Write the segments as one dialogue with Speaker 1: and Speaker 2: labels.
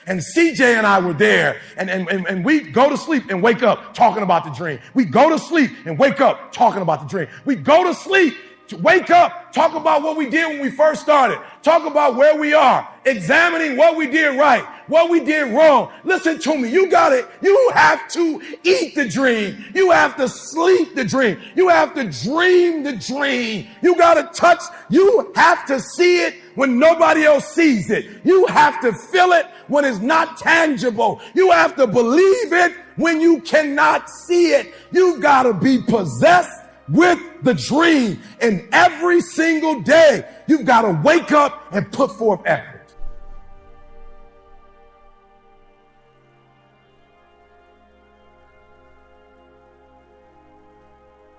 Speaker 1: And CJ and I were there, and we go to sleep and wake up talking about the dream. We go to sleep and wake up talking about the dream. We go to sleep, to wake up, talk about what we did when we first started, talk about where we are, examining what we did right, what we did wrong. Listen to me. You have to eat the dream. You have to sleep the dream. You have to dream the dream. You have to see it when nobody else sees it. You have to feel it when it's not tangible. You have to believe it when you cannot see it. You've got to be possessed with the dream. And every single day, you've got to wake up and put forth effort.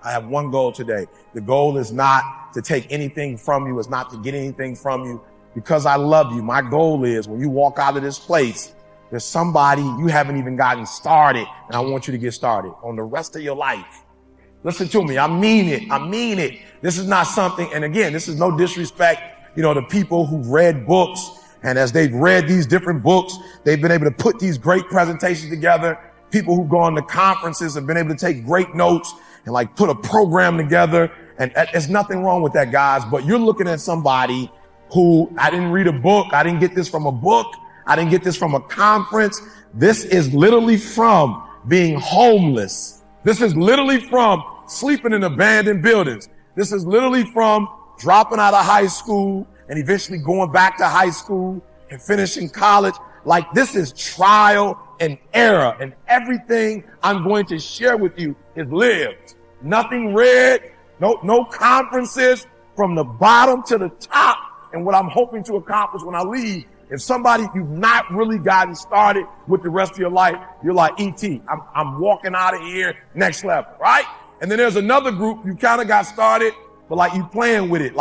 Speaker 1: I have one goal today. The goal is not to take anything from you. It's not to get anything from you. Because I love you, my goal is when you walk out of this place, there's somebody you haven't even gotten started, and I want you to get started on the rest of your life. Listen to me. I mean it. I mean it. This is not something, and again, this is no disrespect, to people who read books, and as they've read these different books, they've been able to put these great presentations together. People who go on to conferences have been able to take great notes and put a program together. And there's nothing wrong with that, guys, but you're looking at somebody who I didn't read a book. I didn't get this from a book. I didn't get this from a conference. This is literally from being homeless. This is literally from sleeping in abandoned buildings. This is literally from dropping out of high school and eventually going back to high school and finishing college. This is trial and error, and everything I'm going to share with you is lived. Nothing read, no conferences, from the bottom to the top. And what I'm hoping to accomplish when I leave, if you've not really gotten started with the rest of your life, you're like, E.T., I'm walking out of here next level, right? And then there's another group, you kind of got started, but you playing with it.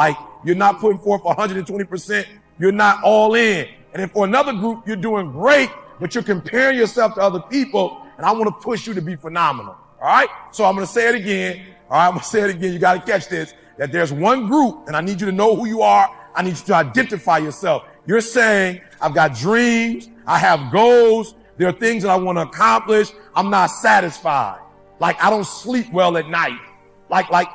Speaker 1: You're not putting forth 120%. You're not all in. And then for another group, you're doing great, but you're comparing yourself to other people. And I want to push you to be phenomenal. All right. So I'm going to say it again. All right. I'm going to say it again. You got to catch this, that there's one group, and I need you to know who you are. I need you to identify yourself. You're saying, I've got dreams. I have goals. There are things that I want to accomplish. I'm not satisfied. I don't sleep well at night.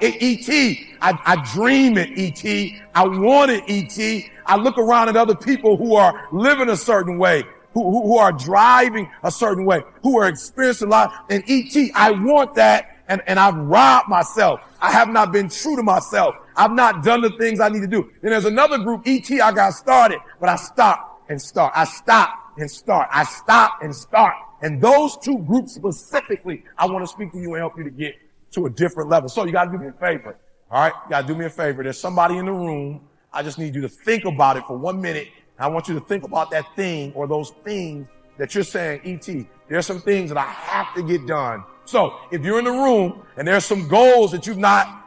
Speaker 1: E.T., I dream it, E.T. I want it, E.T. I look around at other people who are living a certain way, who are driving a certain way, who are experiencing a lot. And E.T., I want that. And I've robbed myself. I have not been true to myself. I've not done the things I need to do. Then there's another group, E.T., I got started, but I stop and start. I stop and start. I stop and start. And those two groups specifically, I want to speak to you and help you to get to a different level. So you got to do me a favor. All right. You got to do me a favor. There's somebody in the room. I just need you to think about it for 1 minute. I want you to think about that thing or those things that you're saying, E.T., there's some things that I have to get done. So if you're in the room and there's some goals that you've not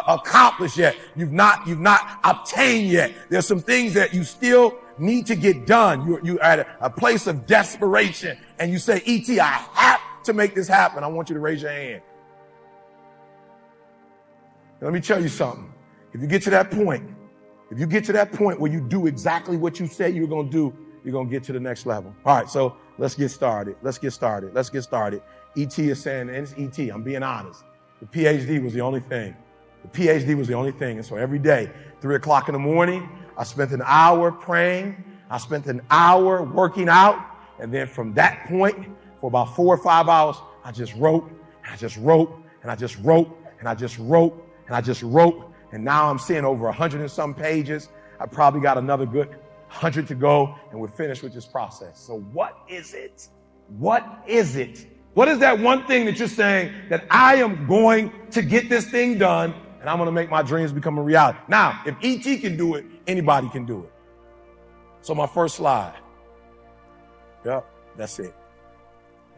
Speaker 1: accomplished yet, you've not obtained yet, there's some things that you still need to get done. You're at a place of desperation and you say, E.T., I have to make this happen. I want you to raise your hand. Let me tell you something. If you get to that point where you do exactly what you say you're going to do, you're going to get to the next level. All right. So let's get started. E.T. is saying, and it's E.T., I'm being honest. The PhD was the only thing. And so every day, 3 o'clock in the morning, I spent an hour praying. I spent an hour working out. And then from that point, for about 4 or 5 hours, I just wrote, and I just wrote, and I just wrote, and I just wrote, and I just wrote. And now I'm seeing over 100 and some pages. I probably got another good 100 to go, and we're finished with this process. So what is it? What is it? What is that one thing that you're saying that I am going to get this thing done and I'm going to make my dreams become a reality? Now, if E.T. can do it, anybody can do it. So my first slide. Yep, that's it.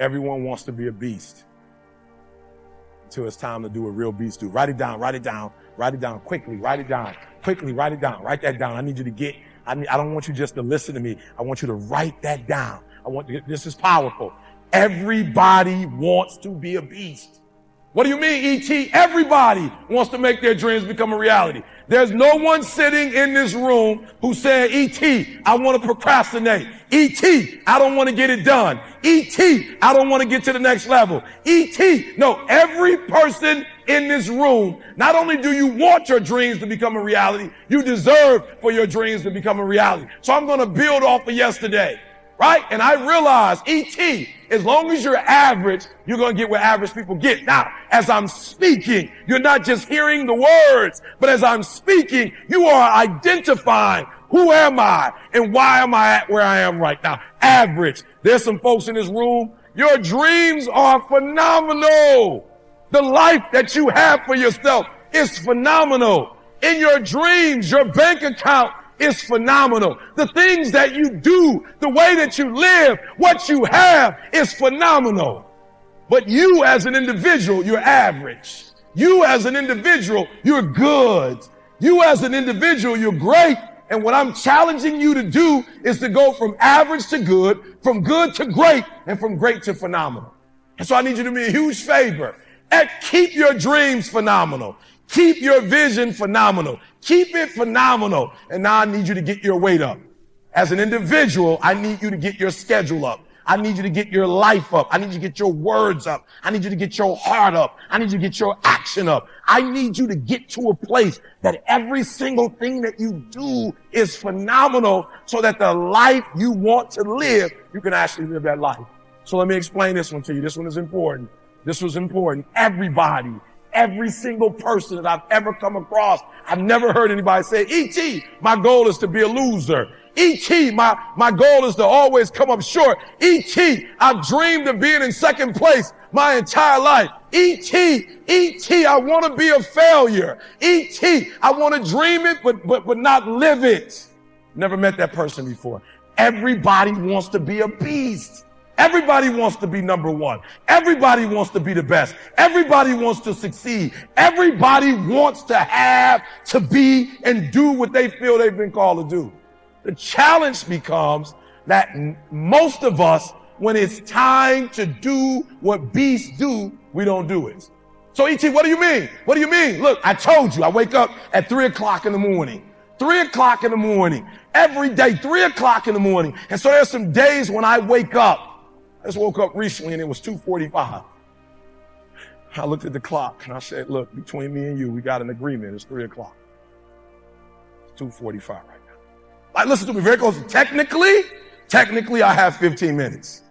Speaker 1: Everyone wants to be a beast until it's time to do what real beasts do. Write it down quickly, write it down, write that down. I need you to I don't want you just to listen to me. I want you to write that down. This is powerful. Everybody wants to be a beast. What do you mean, E.T.? Everybody wants to make their dreams become a reality. There's no one sitting in this room who said, E.T., I want to procrastinate. E.T., I don't want to get it done. E.T., I don't want to get to the next level. E.T., no, every person in this room, not only do you want your dreams to become a reality, you deserve for your dreams to become a reality. So I'm going to build off of yesterday, right? And I realize, E.T., as long as you're average, you're going to get where average people get. Now, as I'm speaking, you're not just hearing the words, but as I'm speaking, you are identifying who am I and why am I at where I am right now. Average. There's some folks in this room. Your dreams are phenomenal. The life that you have for yourself is phenomenal. In your dreams, your bank account is phenomenal. The things that you do, the way that you live, what you have is phenomenal. But you as an individual, you're average. You as an individual, you're good. You as an individual, you're great. And what I'm challenging you to do is to go from average to good, from good to great, and from great to phenomenal. And so I need you to do me a huge favor and keep your dreams phenomenal. Keep your vision phenomenal. Keep it phenomenal. And now I need you to get your weight up. As an individual, I need you to get your schedule up. I need you to get your life up. I need you to get your words up. I need you to get your heart up. I need you to get your action up. I need you to get to a place that every single thing that you do is phenomenal so that the life you want to live, you can actually live that life. So let me explain this one to you. This one is important. This was important. Everybody, every single person that I've ever come across, I've never heard anybody say, E.T., my goal is to be a loser. E.T., my goal is to always come up short. E.T., I've dreamed of being in second place my entire life. E.T., I want to be a failure. E.T., I want to dream it, but not live it. Never met that person before. Everybody wants to be a beast. Everybody wants to be number one. Everybody wants to be the best. Everybody wants to succeed. Everybody wants to have, to be, and do what they feel they've been called to do. The challenge becomes that most of us, when it's time to do what beasts do, we don't do it. So E.T., what do you mean? What do you mean? Look, I told you, I wake up at 3 o'clock in the morning. 3 o'clock in the morning. Every day, 3 o'clock in the morning. And so there's some days when I wake up. I just woke up recently and it was 2:45. I looked at the clock and I said, look, between me and you, we got an agreement. It's 3 o'clock. It's 2:45 right now. Like, listen to me very closely. Technically, I have 15 minutes.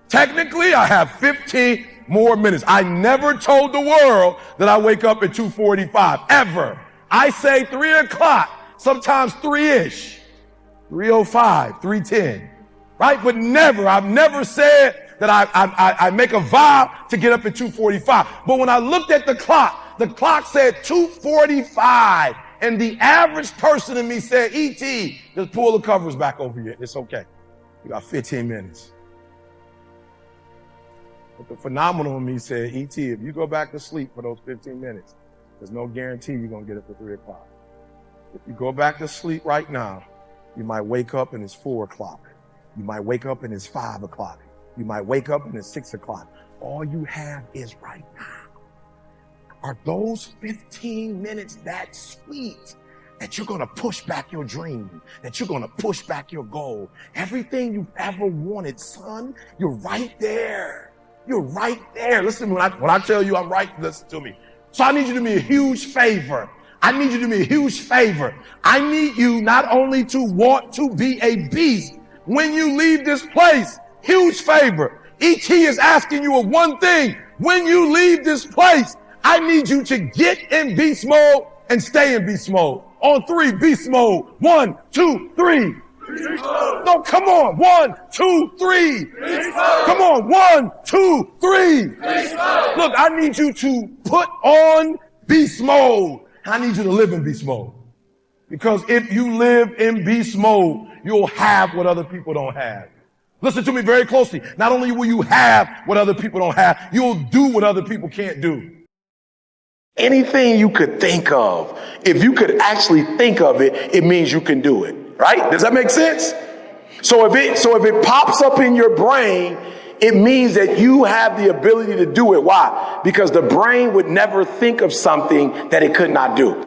Speaker 1: Technically, I have 15 more minutes. I never told the world that I wake up at 2:45, ever. I say 3 o'clock, sometimes 3-ish, 3:05, 3:10. Right? But never, I've never said that I make a vow to get up at 2:45. But when I looked at the clock said 2:45. And the average person in me said, E.T., just pull the covers back over you. It's okay. You got 15 minutes. But the phenomenal in me said, E.T., if you go back to sleep for those 15 minutes, there's no guarantee you're going to get up at 3 o'clock. If you go back to sleep right now, you might wake up and it's 4 o'clock. You might wake up and it's 5 o'clock. You might wake up and it's 6 o'clock. All you have is right now. Are those 15 minutes that sweet that you're going to push back your dream, that you're going to push back your goal? Everything you've ever wanted, son, you're right there. You're right there. Listen, when I tell you I'm right, listen to me. So I need you to do me a huge favor. I need you to do me a huge favor. I need you not only to want to be a beast when you leave this place. Huge favor. E.T. is asking you of one thing. When you leave this place, I need you to get in beast mode and stay in beast mode. On 3, beast mode. 1, 2, 3. No, come on. 1, 2, 3. Come on. 1, 2, 3. Look, I need you to put on beast mode. I need you to live in beast mode. Because if you live in beast mode, you'll have what other people don't have. Listen to me very closely. Not only will you have what other people don't have, you'll do what other people can't do. Anything you could think of, if you could actually think of it, it means you can do it. Right? Does that make sense? So if it pops up in your brain, It means that you have the ability to do it. Why? Because the brain would never think of something that it could not do.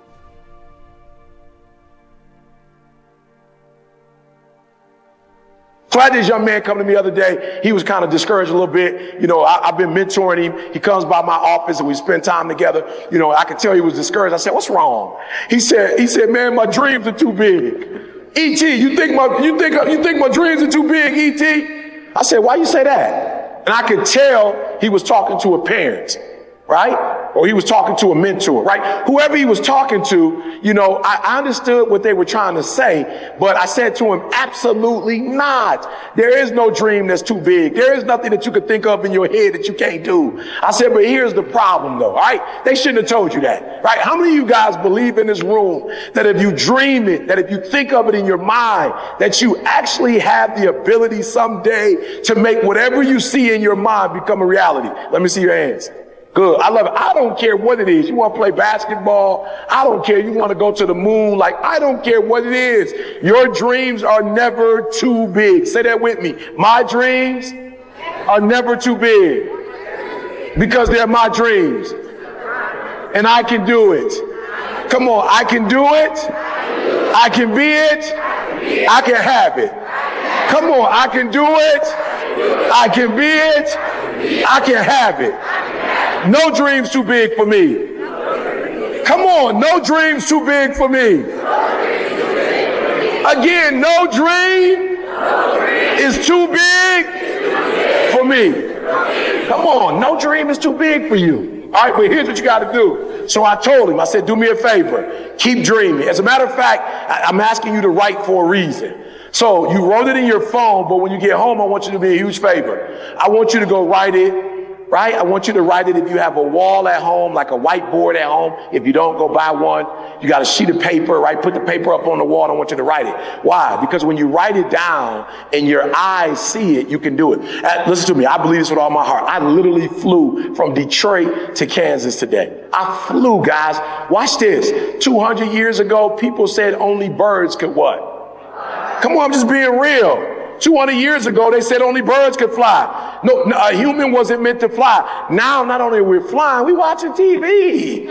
Speaker 1: So I had this young man come to me the other day. He was kind of discouraged a little bit. You know, I've been mentoring him. He comes by my office and we spend time together. You know, I could tell he was discouraged. I said, what's wrong? He said, man, my dreams are too big. E.T., you think my dreams are too big, E.T.? I said, why you say that? And I could tell he was talking to a parent, right? Or he was talking to a mentor, right? Whoever he was talking to, you know, I understood what they were trying to say, but I said to him, absolutely not. There is no dream that's too big. There is nothing that you could think of in your head that you can't do. I said, but here's the problem though, all right? They shouldn't have told you that, right? How many of you guys believe in this room that if you dream it, that if you think of it in your mind, that you actually have the ability someday to make whatever you see in your mind become a reality? Let me see your hands. Good. I love it. I don't care what it is. You want to play basketball? I don't care. You want to go to the moon? Like, I don't care what it is. Your dreams are never too big. Say that with me. My dreams are never too big because they're my dreams. And I can do it. Come on. I can do it. I can be it. I can have it. Come on. I can do it. I can be it. I can have it. No dreams too big for me. Come on, no dreams too big for me. Again, no dream is too big for me. Come on, no dream is too big for you. All right, but here's what you got to do. So I told him, I said, do me a favor. Keep dreaming. As a matter of fact, I'm asking you to write for a reason. So you wrote it in your phone, but when you get home, I want you to be a huge favor. I want you to go write it. Right? I want you to write it if you have a wall at home, like a whiteboard at home. If you don't, go buy one. You got a sheet of paper, right? Put the paper up on the wall. I want you to write it. Why? Because when you write it down and your eyes see it, you can do it. Listen to me. I believe this with all my heart. I literally flew from Detroit to Kansas today. I flew, guys. Watch this. 200 years ago, people said only birds could what? Come on, I'm just being real. 200 years ago, they said only birds could fly. No, a human wasn't meant to fly. Now, not only are we flying, we watching TV.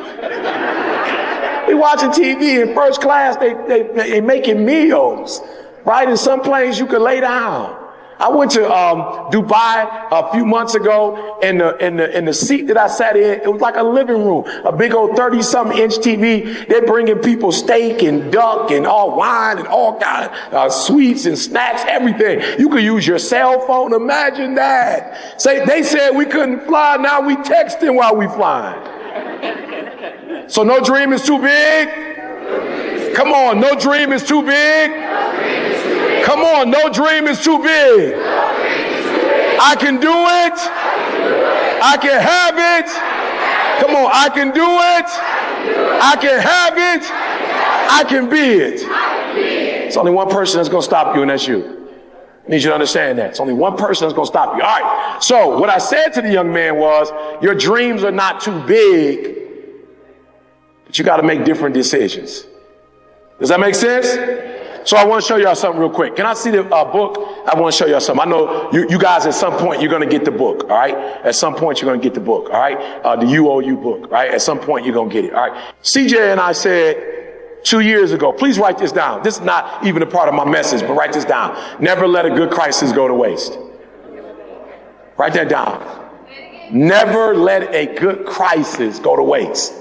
Speaker 1: We watching TV in first class. They making meals, right? In some planes, you could lay down. I went to Dubai a few months ago, and the seat that I sat in, it was like a living room, a big old 30-something inch TV. They're bringing people steak and duck and all wine and all kind of sweets and snacks, everything. You could use your cell phone. Imagine that. They said we couldn't fly. Now we texting while we flying. So no dream is too big. Come on, no dream is too big. Come on, no dream is too big. I can do it. I can have it. Come on, I can do it. I can have it. I can be it. It's only one person that's going to stop you, and that's you. I need you to understand that. It's only one person that's going to stop you. All right. So what I said to the young man was, your dreams are not too big, but you got to make different decisions. Does that make sense? So I want to show y'all something real quick. Can I see the book? I want to show y'all something. I know you guys at some point you're going to get the book, all right? At some point you're going to get the book, all right? The UOU book, right? At some point you're going to get it, all right? CJ and I said 2 years ago, please write this down. This is not even a part of my message, but write this down. Never let a good crisis go to waste. Write that down. Never let a good crisis go to waste.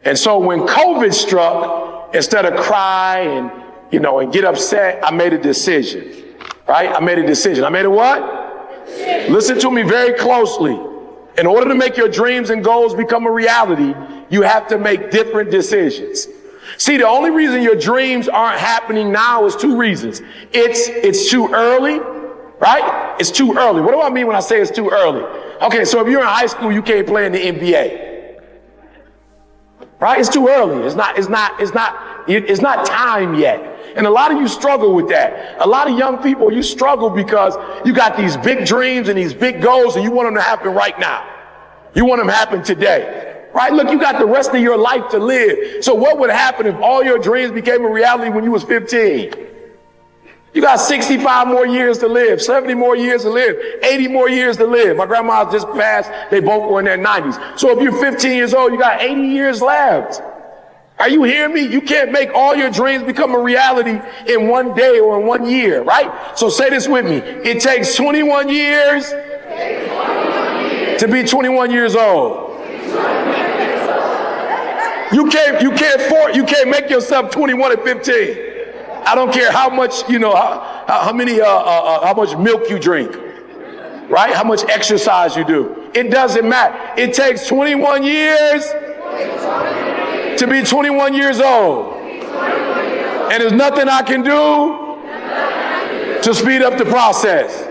Speaker 1: And so when COVID struck, instead of cry and get upset, I made a decision, right? I made a decision. I made a what? Listen to me very closely. In order to make your dreams and goals become a reality, you have to make different decisions. See, the only reason your dreams aren't happening now is two reasons. It's too early, right? It's too early. What do I mean when I say it's too early? Okay, so if you're in high school, you can't play in the NBA. Right? It's too early. It's not time yet. And a lot of you struggle with that. A lot of young people, you struggle because you got these big dreams and these big goals and you want them to happen right now. You want them to happen today. Right? Look, you got the rest of your life to live. So what would happen if all your dreams became a reality when you was 15?
Speaker 2: You got 65 more years to live, 70 more years to live, 80 more years to live. My grandma just passed. They both were in their 90s. So if you're 15 years old, you got 80 years left. Are you hearing me? You can't make all your dreams become a reality in one day or in 1 year, right? So say this with me. It takes 21 years to be 21 years old. You can't make yourself 21 at 15. I don't care how much, how much milk you drink, right? How much exercise you do. It doesn't matter. It takes 21 years to be 21 years old. And there's nothing I can do to speed up the process.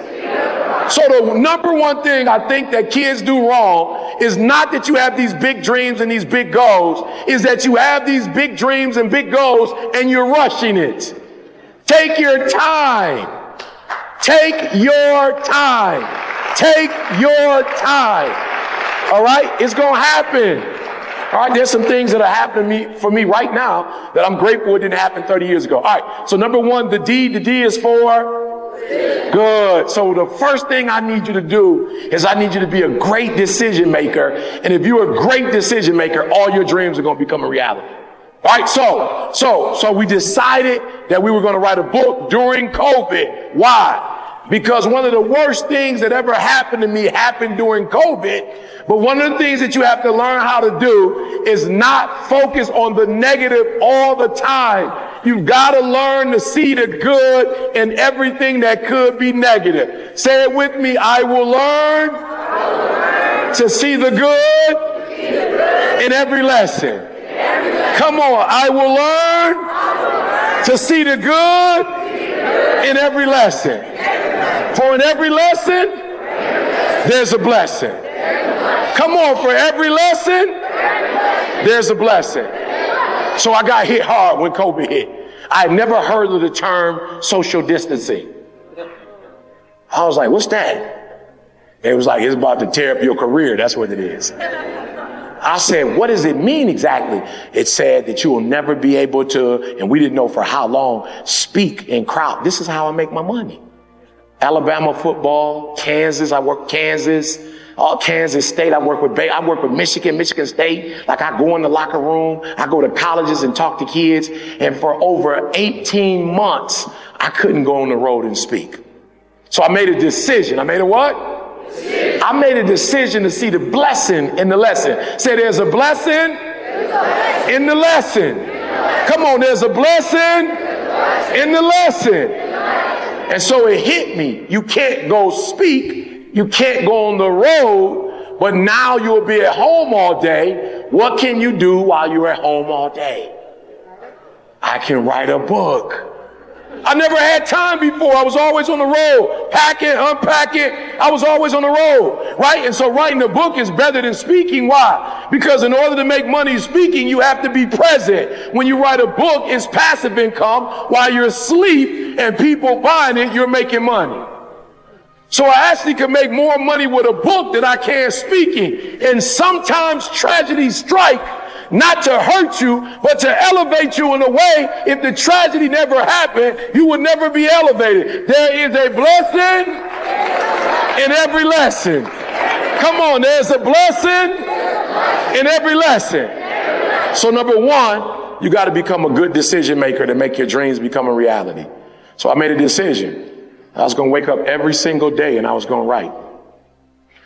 Speaker 2: So the number one thing I think that kids do wrong is not that you have these big dreams and these big goals, is that you have these big dreams and big goals and you're rushing it. Take your time. Take your time. Take your time. All right? It's going to happen. All right? There's some things that are happening for me right now that I'm grateful it didn't happen 30 years ago. All right. So number one, the D is for? Good. So the first thing I need you to do is I need you to be a great decision maker. And if you're a great decision maker, all your dreams are going to become a reality. All right, so we decided that we were going to write a book during COVID. Why? Because one of the worst things that ever happened to me happened during COVID. But one of the things that you have to learn how to do is not focus on the negative all the time. You've got to learn to see the good in everything that could be negative. Say it with me. I will learn to see the good in every lesson. Come on, I will learn to see the good in every lesson. For in every lesson, there's a blessing. Come on, for every lesson, there's a blessing. So I got hit hard when COVID hit. I had never heard of the term social distancing. I was like, what's that? It was like, it's about to tear up your career. That's what it is. I said, what does it mean exactly? It said that you will never be able to, and we didn't know for how long, speak in crowd. This is how I make my money. Alabama football, Kansas, I work Kansas, Kansas State, I work with Michigan State. Like I go in the locker room, I go to colleges and talk to kids. And for over 18 months, I couldn't go on the road and speak. So I made a decision. I made a what? I made a decision to see the blessing in the lesson. Say there's a blessing in the lesson. Come on, there's a blessing in the lesson. And so it hit me. You can't go speak. You can't go on the road, but now you'll be at home all day. What can you do while you're at home all day? I can write a book. I never had time before. I was always on the road, packing, unpacking. I was always on the road, right? And so writing a book is better than speaking. Why? Because in order to make money speaking, you have to be present. When you write a book, it's passive income. While you're asleep and people buying it, you're making money. So I actually can make more money with a book than I can speaking. And sometimes tragedies strike not to hurt you, but to elevate you in a way. If the tragedy never happened, you would never be elevated. There is a blessing in every lesson. Come on, there's a blessing in every lesson. So number one, you got to become a good decision maker to make your dreams become a reality. So I made a decision. I was going to wake up every single day and I was going to write.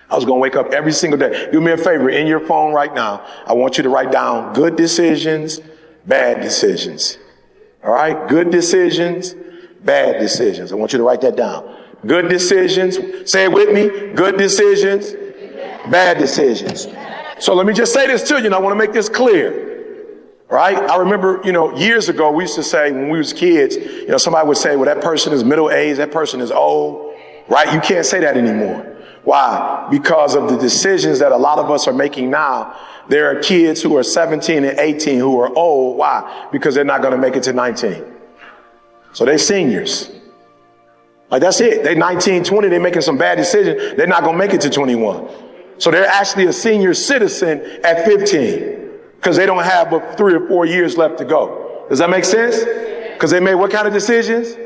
Speaker 2: I was going to wake up every single day. Do me a favor, in your phone right now, I want you to write down good decisions, bad decisions. All right? Good decisions, bad decisions. I want you to write that down. Good decisions. Say it with me. Good decisions, bad decisions. So let me just say this to you, and I want to make this clear. Right? I remember, years ago, we used to say when we was kids, somebody would say, well, that person is middle-aged, that person is old. Right? You can't say that anymore. Why? Because of the decisions that a lot of us are making now. There are kids who are 17 and 18 who are old. Why? Because they're not going to make it to 19. So they're seniors. Like that's it. They're 19, 20. They're making some bad decisions. They're not going to make it to 21. So they're actually a senior citizen at 15 because they don't have but 3 or 4 years left to go. Does that make sense? Because they made what kind of decisions?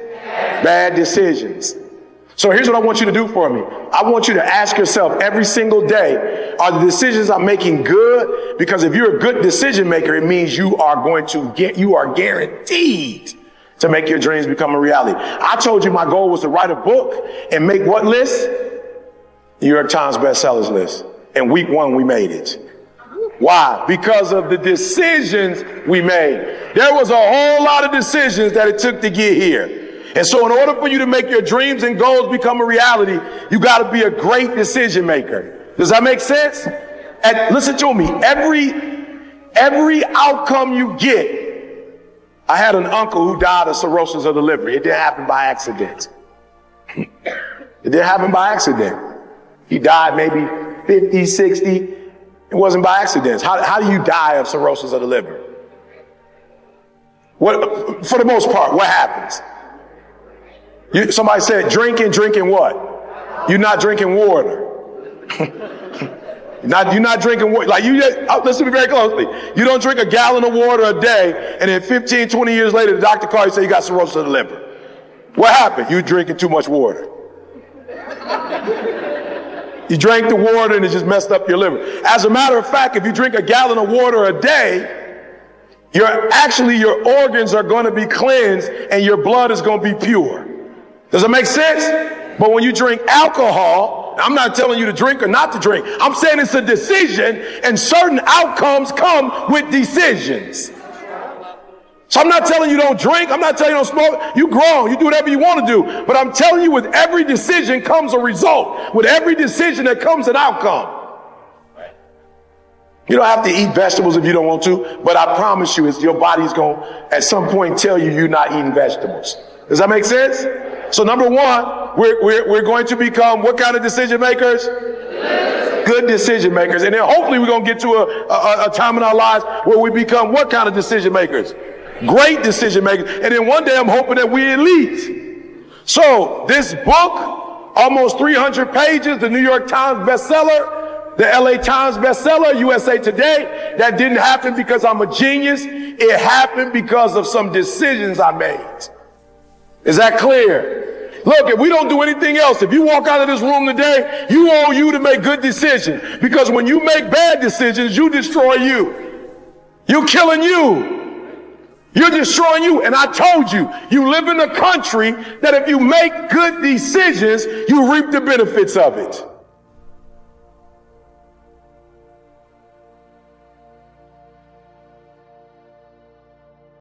Speaker 2: Bad decisions. So here's what I want you to do for me. I want you to ask yourself every single day, are the decisions I'm making good? Because if you're a good decision maker, it means you are guaranteed to make your dreams become a reality. I told you my goal was to write a book and make what list? New York Times bestsellers list. And week 1, we made it. Why? Because of the decisions we made. There was a whole lot of decisions that it took to get here. And so in order for you to make your dreams and goals become a reality, you got to be a great decision maker. Does that make sense? And listen to me. Every outcome you get. I had an uncle who died of cirrhosis of the liver. It didn't happen by accident. It didn't happen by accident. He died maybe 50, 60. It wasn't by accident. How do you die of cirrhosis of the liver? What, for the most part, what happens? Somebody said drinking what? You're not drinking water. You're not drinking water. Like listen to me very closely. You don't drink a gallon of water a day, and then 15, 20 years later, the doctor calls you and says you got cirrhosis of the liver. What happened? You drinking too much water. You drank the water and it just messed up your liver. As a matter of fact, if you drink a gallon of water a day, your organs are going to be cleansed and your blood is going to be pure. Does it make sense? But when you drink alcohol, I'm not telling you to drink or not to drink. I'm saying it's a decision, and certain outcomes come with decisions. So I'm not telling you don't drink. I'm not telling you don't smoke. You grown. You do whatever you want to do. But I'm telling you, with every decision comes a result. With every decision there comes an outcome. You don't have to eat vegetables if you don't want to, but I promise you, your body's going to at some point tell you you're not eating vegetables. Does that make sense? So number 1, we're going to become what kind of decision makers? Good decision makers. And then hopefully we're going to get to a time in our lives where we become what kind of decision makers? Great decision makers. And then one day I'm hoping that we're elite. So this book, almost 300 pages, the New York Times bestseller, the LA Times bestseller, USA Today, that didn't happen because I'm a genius. It happened because of some decisions I made. Is that clear? Look, if we don't do anything else, if you walk out of this room today, you owe you to make good decisions. Because when you make bad decisions, you destroy you. You're killing you. You're destroying you. And I told you, you live in a country that if you make good decisions, you reap the benefits of it.